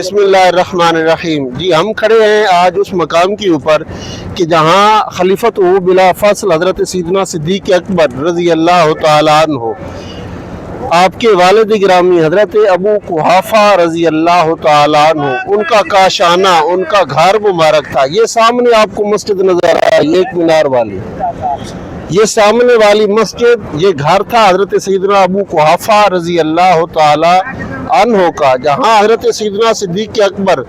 बिस्मिल्लाहिर्रहमानिर्रहीम। जी, हम खड़े हैं आज उस मकाम के ऊपर कि जहाँ खलीफत बिला फसल हज़रत सैयदना सिद्दीक़ अकबर रज़ी अल्लाह तआला अन्हु, आपके वालिद गिरामी हज़रत अबू कुहाफ़ा रज़ी अल्लाह तआला अन्हु, उनका काशाना, उनका घर मुबारक था। ये सामने आपको मस्जिद नज़र आ रही है, एक मीनार वाली, ये सामने वाली मस्जिद, ये घर था हज़रत सैयदना अबू कुहाफ़ा रज़ी अल्लाह तआला अन्हु का, जहाँ हज़रत सैयदना सिद्दीक़ अकबर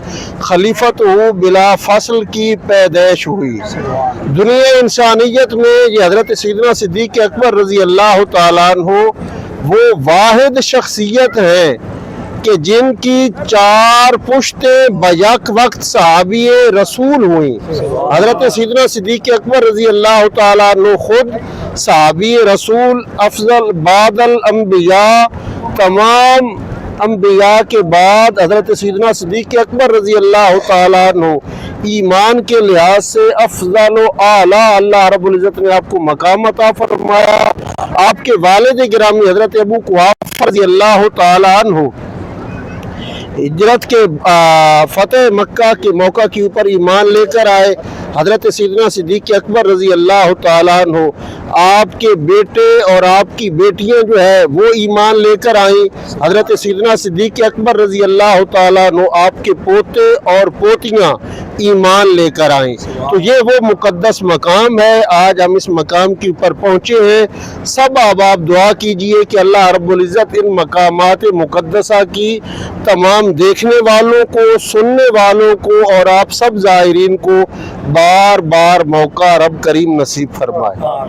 खलीफत बिला फसल की पैदाइश हुई। दुनिया इंसानियत में ये हज़रत सैयदना सिद्दीक़ अकबर रज़ी अल्लाह तआला अन्हु वो वाहिद शख्सियत है कि जिनकी 4 पुश्तें बयक वक्त सहाबी रसूल हुई। हज़रत सैयदना सिद्दीक़ अकबर रज़ी अल्लाह तआला अन्हु खुद सहाबी रसूल अफजल बादल अम्बिया, तमाम अम्बिया के बाद हज़रत सैयदना सिद्दीक़ अकबर रज़ी अल्लाह तआला अन्हु ईमान के लिहाज से अफजल व आला, अल्लाह रब्बुल इज़्ज़त ने आपको मकाम अता फरमाया। आपके वालिद गिरामी हज़रत अबू कुहाफ़ा रज़ी अल्लाह तआला अन्हु हिजरत के फ़तेह मक्का के मौका के ऊपर ईमान लेकर आए। हज़रत सैयदना सिद्दीक़ अकबर रज़ी अल्लाह तआला अन्हु, आपके बेटे और आपकी बेटियां जो है वो ईमान लेकर आई। हज़रत सैयदना सिद्दीक़ अकबर रज़ी अल्लाह तआला अन्हु, आपके पोते और पोतियां ईमान लेकर आई। तो ये वो मुक़द्दस मकाम है। आज हम इस मकाम के ऊपर पहुँचे हैं। सब आप दुआ कीजिए कि अल्लाह रब्बुल इज़्ज़त इन मकामात मुक़द्दसा की तमाम देखने वालों को, सुनने वालों को और आप सब ज़ाहिरीन को बार बार मौका रब करीम नसीब फरमाए।